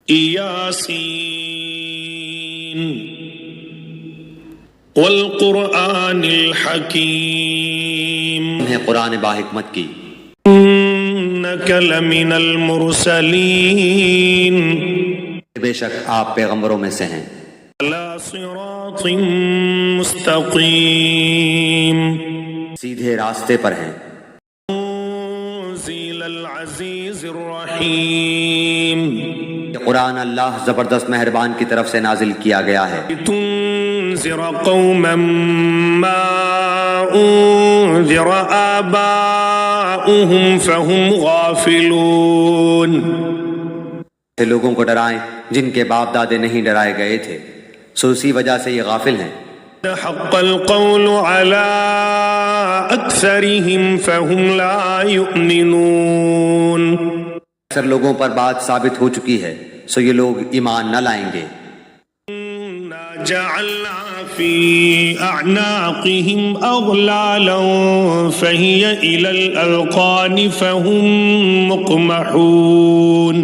یاسین والقرآن الحکیم ہے قرآن باحکمت کی. انک لمن المرسلین بے شک آپ پیغمبروں میں سے ہیں. علی صراط مستقیم سیدھے راستے پر ہیں. تنزیل العزیز الرحیم یہ قرآن اللہ زبردست مہربان کی طرف سے نازل کیا گیا ہے. تنذر قوما ما انذر آباؤهم فهم غافلون لوگوں کو ڈرائیں جن کے باپ دادے نہیں ڈرائے گئے تھے، سو اسی وجہ سے یہ غافل ہیں. حق القول على اکثرهم فهم لا يؤمنون اکثر لوگوں پر بات ثابت ہو چکی ہے، سو یہ لوگ ایمان نہ لائیں گے. جعلنا في اعناقهم اغلالا فهي الى الاذقان فهم مقمحون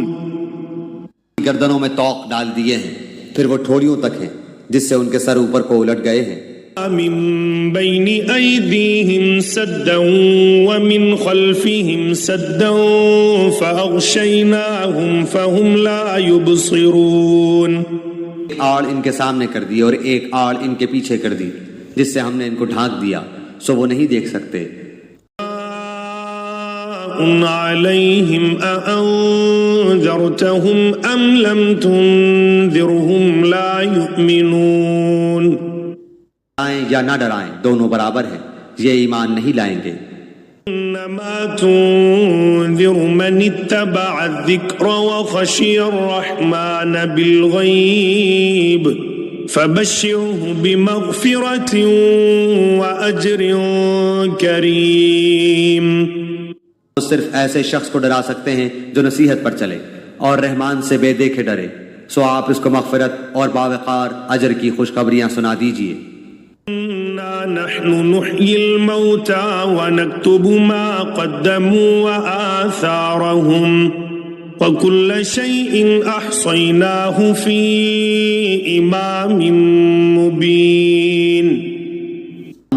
گردنوں میں طوق ڈال دیے ہیں، پھر وہ ٹھوڑیوں تک ہیں جس سے ان کے سر اوپر کو الٹ گئے ہیں. من بين ايديهم سدا ومن خلفهم سدا فاغشيناهم فهم لا يبصرون ایک آڑ ان کے سامنے کر دی اور ایک آڑ ان کے پیچھے کر دی، جس سے ہم نے ان کو ڈھانک دیا سو وہ نہیں دیکھ سکتے. عليهم أأنذرتهم أم لم تنذرهم لا يؤمنون ڈرائیں یا نہ ڈرائیں دونوں برابر ہیں، یہ ایمان نہیں لائیں گے. إنما تنذر من اتبع الذكر وخشي الرحمن بالغيب فبشره بمغفرة وأجر كريم. صرف ایسے شخص کو ڈرا سکتے ہیں جو نصیحت پر چلے اور رحمان سے بے دیکھے ڈرے، سو آپ اس کو مغفرت اور باوقار اجر کی خوشخبریاں سنا دیجئے. نحن نحيي الموتى ونكتب ما قدموا وآثارهم وكل شيء أحصيناه في إمام مبين.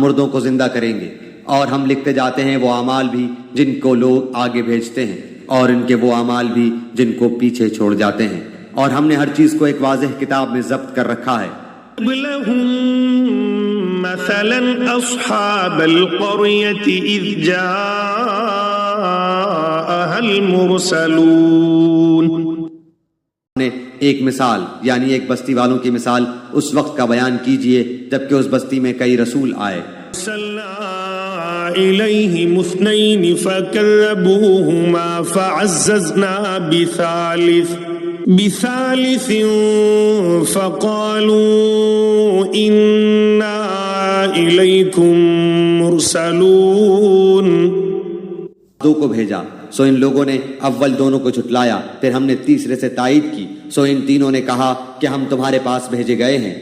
مردوں کو زندہ کریں گے اور ہم لکھتے جاتے ہیں وہ اعمال بھی جن کو لوگ آگے بھیجتے ہیں اور ان کے وہ اعمال بھی جن کو پیچھے چھوڑ جاتے ہیں، اور ہم نے ہر چیز کو ایک واضح کتاب میں ضبط کر رکھا ہے. لهم مثلا أصحاب القرية إذ جاءها المرسلون ایک مثال یعنی ایک بستی والوں کی مثال اس وقت کا بیان کیجئے جبکہ اس بستی میں کئی رسول آئے. إليهم اثنين فكذبوهما فعززنا بثالث فقالوا إنا إليكم مرسلون. دو کو بھیجا سو ان لوگوں نے اول دونوں کو جھٹلایا، پھر ہم نے تیسرے سے تائید کی سو ان تینوں نے کہا کہ ہم تمہارے پاس بھیجے گئے ہیں.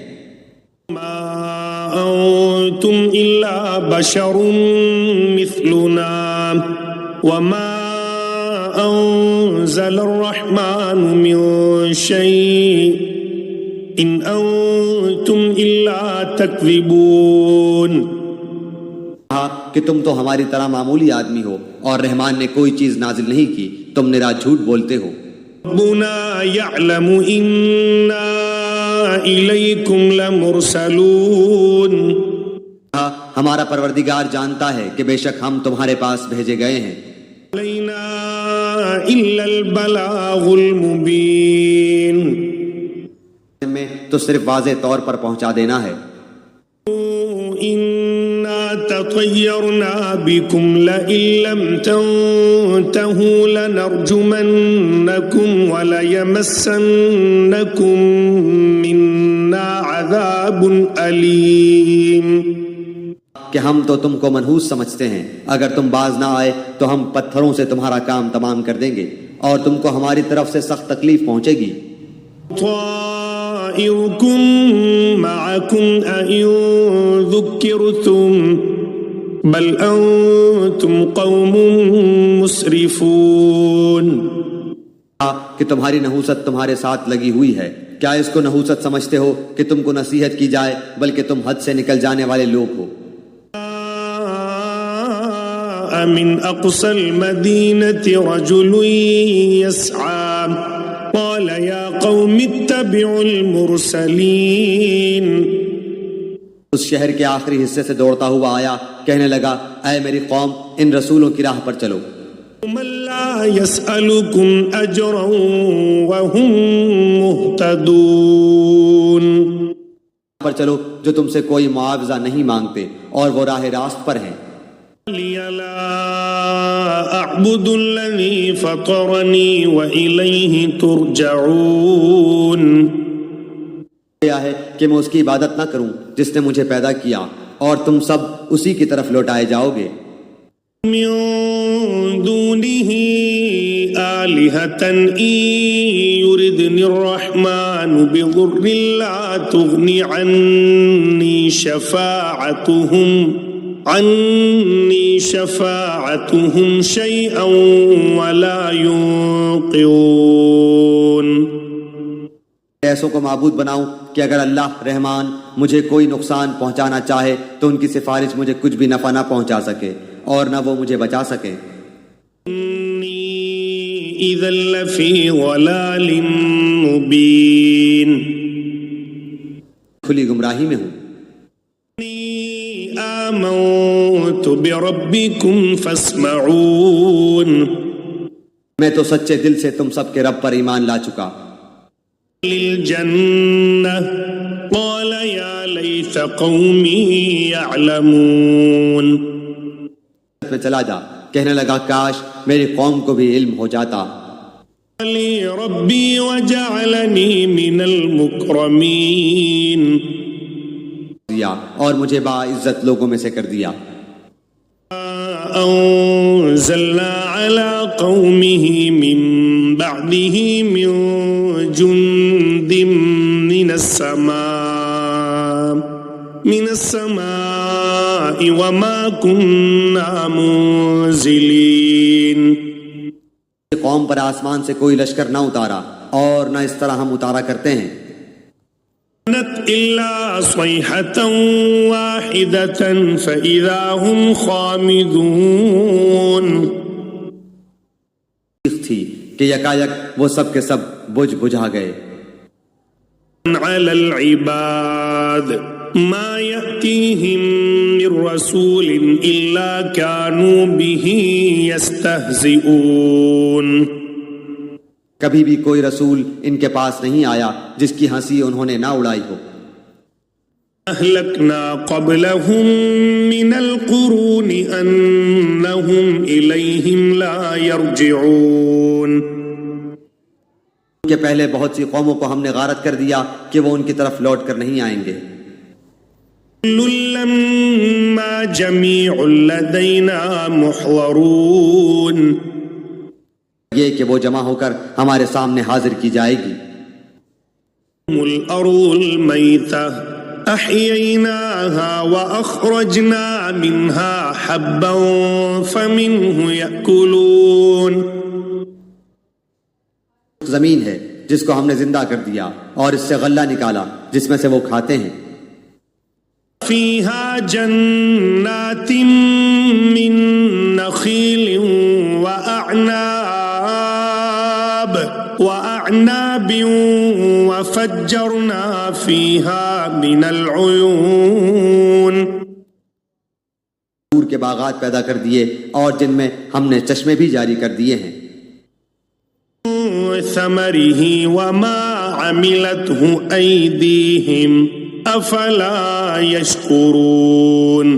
أنتم إلا بشر مثلنا وما أنزل الرحمن من شيء إن أنتم إلا تكذبون. کہا کہ تم تو ہماری طرح معمولی آدمی ہو اور رحمان نے کوئی چیز نازل نہیں کی، تم نے راج جھوٹ بولتے ہو. ربنا يعلم إنا إليكم لمرسلون. ہمارا پروردگار جانتا ہے کہ بے شک ہم تمہارے پاس بھیجے گئے ہیں. علينا إلا البلاغ المبين. میں تو صرف واضح طور پر پہنچا دینا ہے. تطيرنا بكم لئن لم تنتهوا لنرجمنكم وليمسنكم منا عذاب أليم. کہ ہم تو تم کو منحوس سمجھتے ہیں، اگر تم باز نہ آئے تو ہم پتھروں سے تمہارا کام تمام کر دیں گے اور تم کو ہماری طرف سے سخت تکلیف پہنچے گی. طائركم معكم أئن ذكرتم بل أنتم قوم مسرفون. کہ تمہاری نحوست تمہارے ساتھ لگی ہوئی ہے، کیا اس کو نحوست سمجھتے ہو کہ تم کو نصیحت کی جائے، بلکہ تم حد سے نکل جانے والے لوگ ہو۔ من أقصى المدينة رجل يسعى قال يا قوم اتبعوا المرسلين۔ اس شہر کے آخری حصے سے دوڑتا ہوا آیا، کہنے لگا اے میری قوم، ان رسولوں کی راہ پر چلو۔ من لا يسألكم أجرا وهم مهتدون، پر چلو جو تم سے کوئی معاوضہ نہیں مانگتے اور وہ راہ راست پر ہیں۔ لا أعبد الذي فطرني وإليه ترجعون، کیا ہے کہ میں اس کی عبادت نہ کروں جس نے مجھے پیدا کیا، اور تم سب اسی کی طرف لوٹائے جاؤ گے۔ من دونه آلهة إن يردني الرحمن بضر لا تغني عني شفاعتهم شيئا ولا ينقذون۔ ایسوں کو معبود بناؤں کہ اگر اللہ رحمان مجھے کوئی نقصان پہنچانا چاہے تو ان کی سفارش مجھے کچھ بھی نفع نہ پہنچا سکے اور نہ وہ مجھے بچا سکے۔ إذا لفي ضلال مبين، کھلی گمراہی میں ہوں۔ آمنت بربكم فاسمعون، میں تو سچے دل سے تم سب کے رب پر ایمان لا چکا۔ للجنة قال يا ليت قومي يعلمون، میں چلا جا، کہنے لگا کاش میری قوم کو بھی علم ہو جاتا۔ لي ربي وجعلني من المكرمين، اور مجھے باعزت لوگوں میں سے کر دیا۔ أنزلنا على قومه من بعده من جند من السماء وما كنا منزلين، قوم پر آسمان سے کوئی لشکر نہ اتارا اور نہ اس طرح ہم اتارا کرتے ہیں۔ إلا صيحة واحدة فإذا هم خامدون، تھی کہ یکایک وہ سب کے سب بجھ بجھا گئے۔ على العباد ما يأتيهم من رسول إلا كانوا به يستهزئون، کبھی بھی کوئی رسول ان کے پاس نہیں آیا جس کی ہنسی انہوں نے نہ اڑائی ہو۔ أهلكنا قبلهم من القرون أنهم إليهم لا يرجعون، ان کے پہلے بہت سی قوموں کو ہم نے غارت کر دیا کہ وہ ان کی طرف لوٹ کر نہیں آئیں گے۔ لما جميع لدينا محضرون، یہ کہ وہ جمع ہو کر ہمارے سامنے حاضر کی جائے گی۔ الأرض الميتة أحييناها وأخرجنا منها حبا فمنه يأكلون، زمین ہے جس کو ہم نے زندہ کر دیا اور اس سے غلہ نکالا جس میں سے وہ کھاتے ہیں۔ فيها جنات من نخيل وأعناب وفجرنا فيها من العيون، انگور کے باغات پیدا کر دیے اور جن میں ہم نے چشمے بھی جاری کر دیے ہیں۔ ثمره وما عملته أيديهم أفلا يشكرون،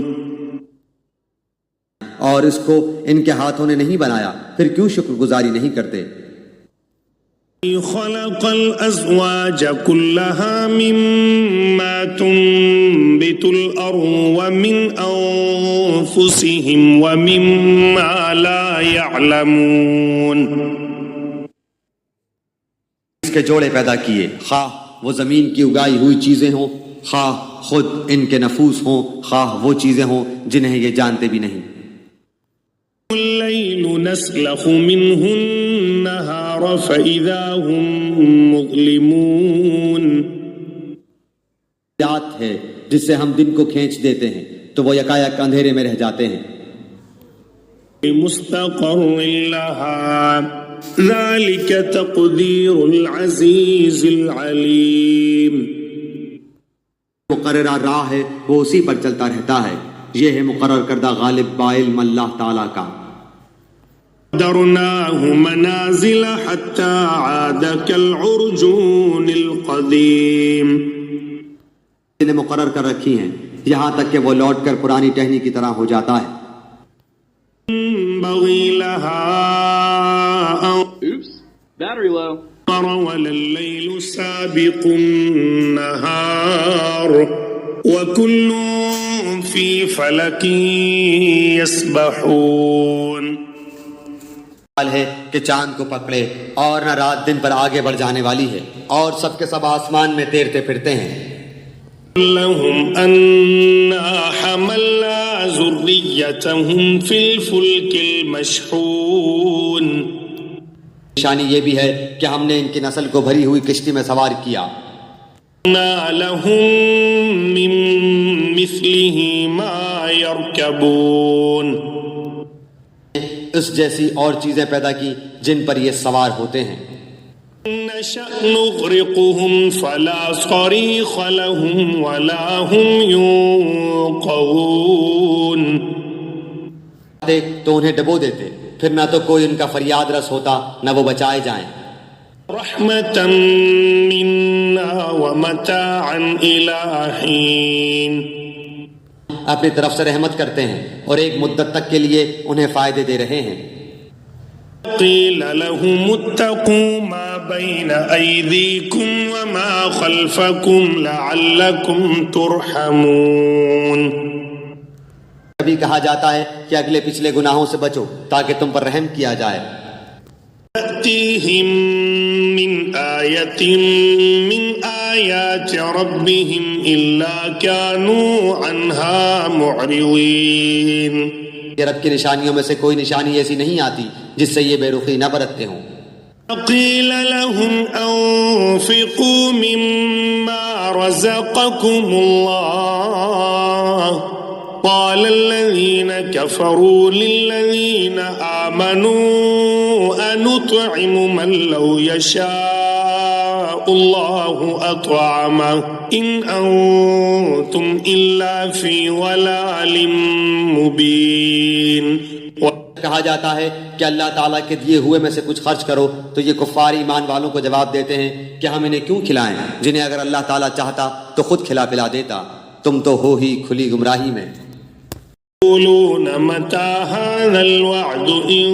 اور اس کو ان کے ہاتھوں نے نہیں بنایا، پھر کیوں شکر گزاری نہیں کرتے۔ خلق الأزواج كلها مما تنبت الأرض ومن أنفسهم ومما لا يعلمون، اس کے جوڑے پیدا کیے، خواہ وہ زمین کی اگائی ہوئی چیزیں ہوں، خواہ خود ان کے نفوس ہوں، خواہ وہ چیزیں ہوں جنہیں یہ جانتے بھی نہیں۔ الليل نسلخ منه النهار فإذا هم مظلمون. یاد ہے جس سے ہم دن کو کھینچ دیتے ہیں تو وہ یکایک اندھیرے میں رہ جاتے ہیں. مستقر لها ذلك تقدير العزيز العليم. مقررہ راہ ہے وہ اسی پر چلتا رہتا ہے، یہ ہے مقرر کردہ غالب باعلم اللہ تعالیٰ کا. قدرناه منازل حتى عاد كالعرجون القديم. نے مقرر کر رکھی ہیں یہاں تک کہ وہ لوٹ کر پرانی ٹہنی کی طرح ہو جاتا ہے. بغي لها Oops, battery low. ولا الليل سابق النهار وكل في فلك يسبحون. حال ہے کہ چاند کو پکڑے اور نہ رات دن پر آگے بڑھ جانے والی ہے اور سب کے سب آسمان میں تیرتے پھرتے ہیں. لهم أنا حملنا ذريتهم في الفلك المشحون. نشانی یہ بھی ہے کہ ہم نے ان کی نسل کو بھری ہوئی کشتی میں سوار کیا. لهم من مثله ما يركبون. اس جیسی اور چیزیں پیدا کی جن پر یہ سوار ہوتے ہیں. نشأ نغرقهم فلا صريخ لهم ولا هم ينقذون. تو انہیں ڈبو دیتے پھر نہ تو کوئی ان کا فریاد رس ہوتا نہ وہ بچائے جائیں. رحمة منا ومتاعا إلى حين. اپنی طرف سے رحمت کرتے ہیں اور ایک مدت تک کے لیے انہیں فائدے دے رہے ہیں. قيل لهم اتقوا ما بين أيديكم وما خلفكم لعلكم ترحمون. کبھی کہا جاتا ہے کہ اگلے پچھلے گناہوں سے بچو تاکہ تم پر رحم کیا جائے. تأتيهم من آية من آيات ربهم إلا كانوا عنها معرضين. یہ رب کی نشانیوں میں سے کوئی نشانی ایسی نہیں آتی جس سے یہ بے رخی نہ برتتے ہوں. قيل لهم أنفقوا مما رزقكم الله قال الذين كفروا للذين آمنوا أنطعم من لو يشاء الله أطعمه إن أنتم إلا في ضلال مبين. کہا جاتا ہے کہ اللہ تعالیٰ کے دیے ہوئے میں سے کچھ خرچ کرو تو یہ کفار ایمان والوں کو جواب دیتے ہیں کہ ہم انہیں کیوں کھلائیں جنہیں اگر اللہ تعالیٰ چاہتا تو خود کھلا پلا دیتا. تم تو ہو ہی کھلی گمراہی میں. يقولون متى هذا الوعد إن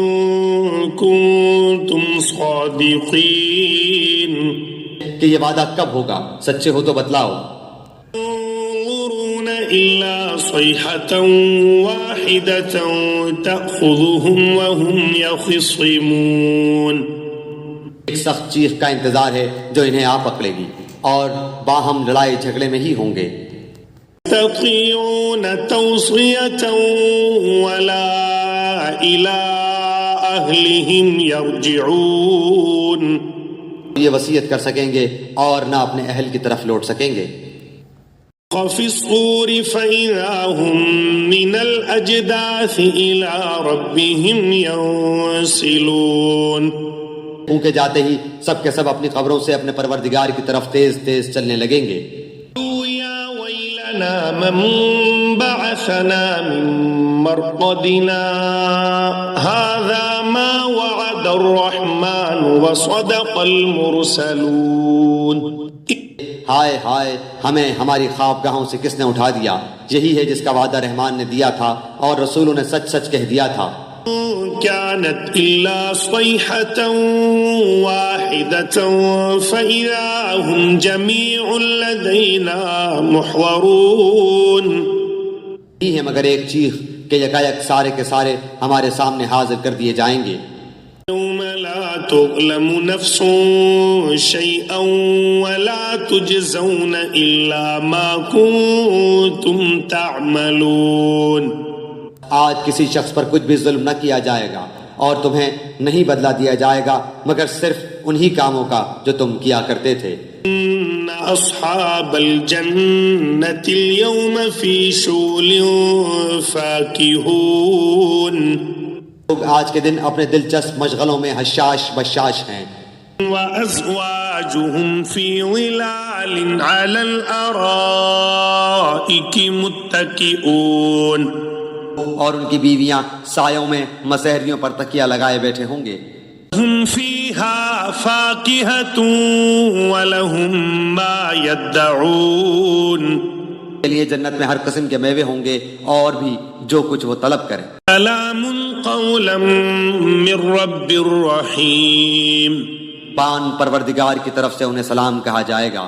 كنتم صادقين. کہ یہ وعدہ کب ہوگا، سچے ہو تو بتلاؤ. ينظرون إلا صيحة واحدة تأخذهم وهم يخصمون. ایک سخت چیخ کا انتظار ہے جو انہیں آ پکڑے گی اور باہم لڑائی جھگڑے میں ہی ہوں گے. يستطيعون توصية ولا إلى أهلهم يرجعون. یہ وصیت کر سکیں گے اور نہ اپنے اہل کی طرف لوٹ سکیں گے. وفي الصور فإذا هم من الأجداث إلى ربهم ينسلون. اونکے جاتے ہی سب کے سب اپنی قبروں سے اپنے پروردگار کی طرف تیز تیز چلنے لگیں گے. يا ويلنا من بعثنا من مرقدنا هذا ما وعد الرحمن وصدق المرسلون. ہائے ہائے ہمیں ہماری خوابگاہوں سے کس نے اٹھا دیا، یہی ہے جس کا وعدہ رحمان نے دیا تھا اور رسولوں نے سچ سچ کہہ دیا تھا. كانت إلا صيحة واحدة فإذا هم جميع لدينا محضرون. ہے مگر ایک چیخ کہ یکایک سارے کے سارے ہمارے سامنے حاضر کر دیے جائیں گے. يوم لا تظلم نفس شيئا ولا تجزون إلا ما كنتم تعملون. آج کسی شخص پر کچھ بھی ظلم نہ کیا جائے گا اور تمہیں نہیں بدلہ دیا جائے گا مگر صرف انہی کاموں کا جو تم کیا کرتے تھے۔ إن أصحاب الجنة اليوم في شغل فاكهون لوگ آج کے دن اپنے دلچسپ مشغلوں میں حشاش بشاش ہیں۔ وأزواجهم في ظلال على الأرائك متكئون اور ان کی بیویاں سایوں میں مسہریوں پر تکیہ لگائے بیٹھے ہوں گے۔ هم فيها فاكهة ولهم ما يدعون کے لیے جنت میں ہر قسم کے میوے ہوں گے اور بھی جو کچھ وہ طلب کریں۔ سلام قولا من رب رحیم پان پروردگار کی طرف سے انہیں سلام کہا جائے گا۔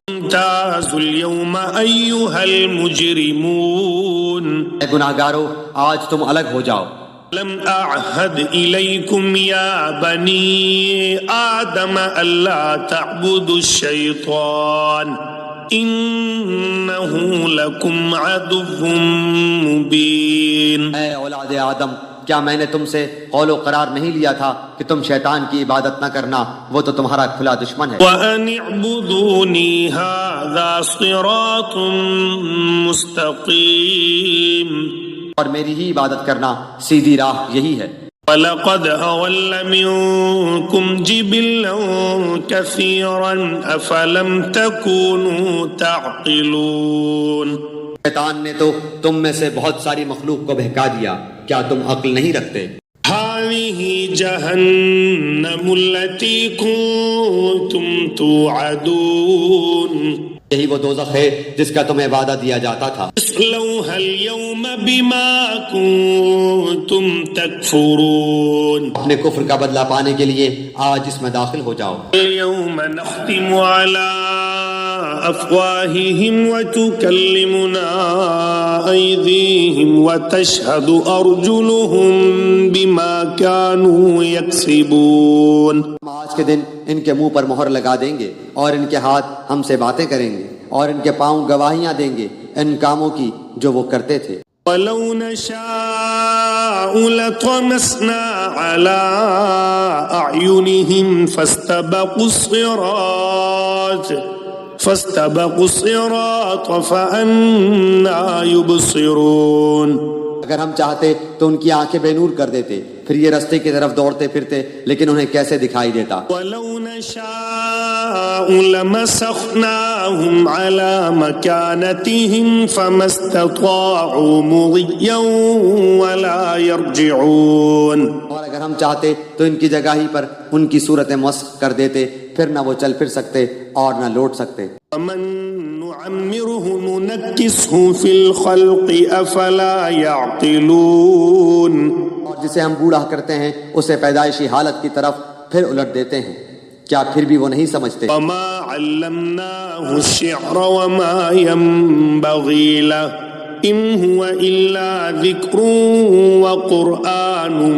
امتازوا اليوم ایھا المجرمون اے گناہگارو آج تم الگ ہو جاؤ۔ لم اعہد الیکم یا بنی آدم الا تعبدوا الشیطان انہ لکم عدو مبین۔ اے اولاد آدم کیا میں نے تم سے قول و قرار نہیں لیا تھا کہ تم شیطان کی عبادت نہ کرنا، وہ تو تمہارا کھلا دشمن ہے۔ وَأَنِ اعْبُدُونِي هَذَا صِرَاطٌ مُسْتَقِيمٌ اور میری ہی عبادت کرنا سیدھی راہ یہی ہے۔ وَلَقَدْ أَضَلَّ مِنكُمْ جِبِلًّا كَثِيرًا أَفَلَمْ تَكُونُوا تَعْقِلُونَ شیطان نے تو تم میں سے بہت ساری مخلوق کو بہکا دیا، کیا تم عقل نہیں رکھتے؟ هَذِهِ جَهَنَّمُ الَّتِي كُنتُمْ تُوعَدُونَ یہی وہ دوزخ ہے جس کا تمہیں وعدہ دیا جاتا تھا۔ اصلوها اليوم بما كنتم تكفرون اپنے کفر کا بدلہ پانے کے لیے آج اس میں داخل ہو جاؤ۔ اليوم نختم على أفواههم وتكلمنا أيديهم وتشهد أرجلهم بما كانوا يكسبون۔ ہم آج کے دن ان کے منہ پر مہر لگا دیں گے اور ان کے ہاتھ ہم سے باتیں کریں گے اور ان کے پاؤں گواہیاں دیں گے ان کاموں کی جو وہ کرتے تھے۔ وَلَوْ نَشَاءُ لَطَمَسْنَا عَلَىٰ أَعْيُنِهِمْ فَاسْتَبَقُوا الصِّرَاطَ فَأَنَّىٰ يُبْصِرُونَ۔ اگر ہم چاہتے تو ان کی آنکھیں بے نور کر دیتے، پھر یہ رستے کی طرف دوڑتے پھرتے، لیکن انہیں کیسے دکھائی دیتا۔ وَلَوْ نَشَاءُ لَمَسَخْنَاهُمْ عَلَىٰ مَكَانَتِهِمْ فَمَا اسْتَطَاعُوا مُضِيًّا وَلَا يَرْجِعُونَ۔ اور اگر ہم چاہتے تو ان کی جگہ ہی پر ان کی صورت مسخ کر دیتے، پھر نہ وہ چل پھر سکتے اور نہ لوٹ سکتے۔ وَمَن نُعَمِّرْهُ نُنَكِّسْهُ فِي الْخَلْقِ أَفَلَا يَعْقِلُونَ۔ اور جسے ہم بوڑھا کرتے ہیں اسے پیدائشی حالت کی طرف پھر الٹ دیتے ہیں، کیا پھر بھی وہ نہیں سمجھتے؟ وَمَا عَلَّمْنَاهُ الشِّعْرَ وَمَا يَنبَغِي لَهُ إِنْ هُوَ إِلَّا ذِكْرٌ وَقُرْآنٌ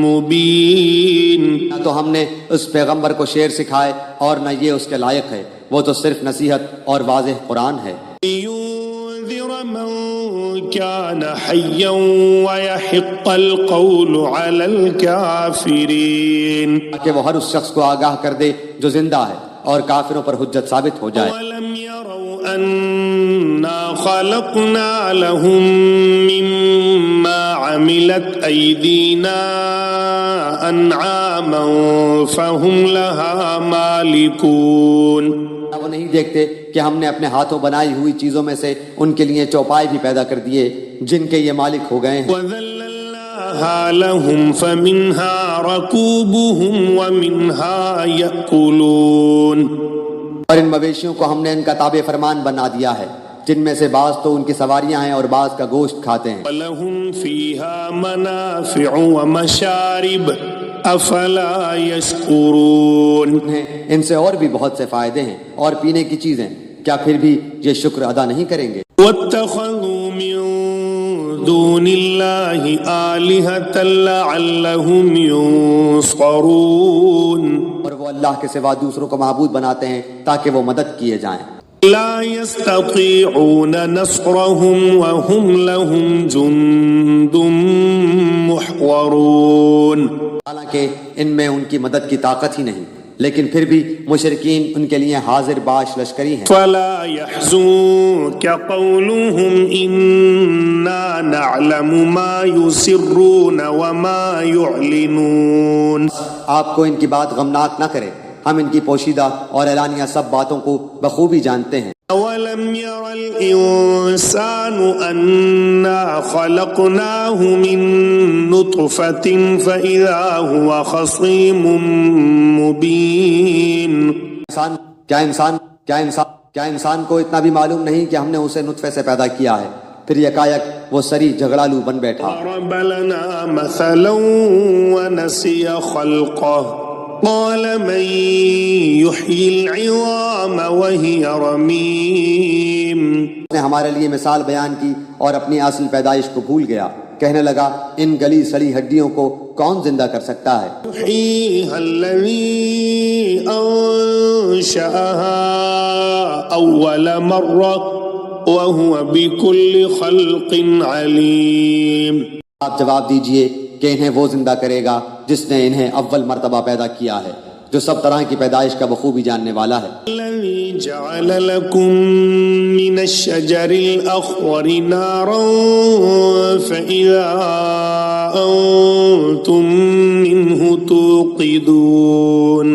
مُبِينٌ۔ نہ تو ہم نے اس پیغمبر کو شعر سکھائے اور نہ یہ اس کے لائق ہے، وہ تو صرف نصیحت اور واضح قرآن ہے۔ لِيُنذِرَ مَن كَانَ حَيًّا وَيَحِقَّ الْقَوْلُ عَلَى الْكَافِرِينَ۔ کہ وہ ہر اس شخص کو آگاہ کر دے جو زندہ ہے اور کافروں پر حجت ثابت ہو جائے۔ وَلَمْ يَرَوْا أَنَّا خَلَقْنَا لَهُم مِّمَّا عَمِلَتْ أَيْدِينَا أَنْعَامًا فَهُمْ لَهَا مَالِكُونَ۔ وہ نہیں دیکھتے کہ ہم نے اپنے ہاتھوں بنائی ہوئی چیزوں میں سے ان کے لیے چوپائے بھی پیدا کر دیے جن کے یہ مالک ہو گئے ہیں۔ وَذَلَّلْنَاهَا لَهُمْ فَمِنْهَا رَكُوبُهُمْ وَمِنْهَا يَأْكُلُونَ۔ اور ان مویشیوں کو ہم نے ان کا تابع فرمان بنا دیا ہے، جن میں سے بعض تو ان کی سواریاں ہیں اور بعض کا گوشت کھاتے ہیں۔ وَلَهُمْ فِيهَا مَنَافِعُ وَمَشَارِبُ أَفَلَا يَشْكُرُونَ۔ ان سے اور بھی بہت سے فائدے ہیں اور پینے کی چیزیں، کیا پھر بھی یہ شکر ادا نہیں کریں گے؟ وَاتَّخَذُوا مِن دُونِ اللَّهِ آلِهَةً لَعَلَّهُمْ يُنصَرُونَ۔ اور وہ اللہ کے سوا دوسروں کو معبود بناتے ہیں تاکہ وہ مدد کیے جائیں۔ لا يستطيعون نصرهم وهم لهم جند محضرون. حالانکہ ان میں ان کی مدد کی طاقت ہی نہیں، لیکن پھر بھی مشرکین ان کے لیے حاضر باش لشکری ہیں. فلا يحزنك قولهم إنا نعلم ما يسرون وما يعلنون. آپ کو ان کی بات غمناک نہ کرے، ہم ان کی پوشیدہ اور اعلانیہ سب باتوں کو بخوبی جانتے ہیں. أولم ير الإنسان أنا خلقناه من نطفة فإذا هو خصيم مبين. کیا انسان کو اتنا بھی معلوم نہیں کہ ہم نے اسے نطفے سے پیدا کیا ہے، پھر یکایک وہ سری جھگڑالو بن بیٹھا. ضرب لنا مثلا ونسي خلقه قال من يحيي العظام وهي رميم. اس نے ہمارے لیے مثال بیان کی اور اپنی اصل پیدائش کو بھول گیا. کہنے لگا ان گلی سڑی ہڈیوں کو کون زندہ کر سکتا ہے؟ يحييها الذي أنشأها أول مرة وهو بكل خلق عليم. آپ جواب دیجئے کہ انہیں وہ زندہ کرے گا جس نے انہیں اول مرتبہ پیدا کیا ہے، جو سب طرح کی پیدائش کا بخوبی جاننے والا ہے. الذي جعل لكم من الشجر الأخضر نارا فإذا أنتم منه توقدون.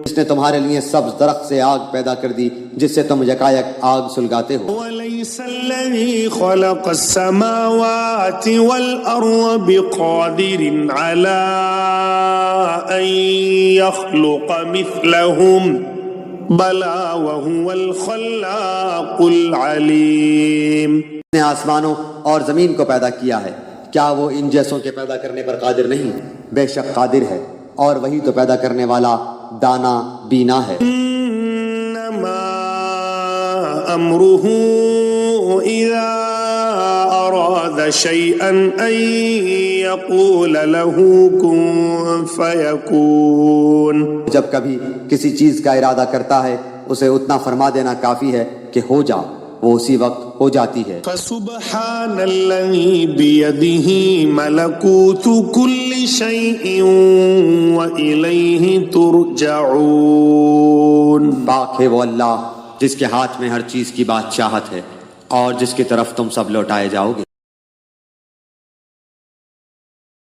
اس نے تمہارے لیے سبز درخت سے آگ پیدا کر دی جس سے تم یکایک آگ سلگاتے ہو. وليس الذي خلق السماوات والأرض بقادر على أن يخلق مثلهم بلى وهو الخلاق العليم. اس نے آسمانوں اور زمین کو پیدا کیا ہے، کیا وہ ان جیسوں کے پیدا کرنے پر قادر نہیں؟ بے شک قادر ہے، اور وہی تو پیدا کرنے والا دانا بینا ہے. انما امره اذا اراد شيئا ان يقول له كن فيكون. جب کبھی کسی چیز کا ارادہ کرتا ہے اسے اتنا فرما دینا کافی ہے کہ ہو جا، وہ اسی وقت ہو جاتی ہے. فسبحان الذي بيده ملكوت كل شيء وإليه ترجعون. پاک ہے وہ اللہ جس کے ہاتھ میں ہر چیز کی بادشاہت ہے اور جس کی طرف تم سب لوٹائے جاؤ گے.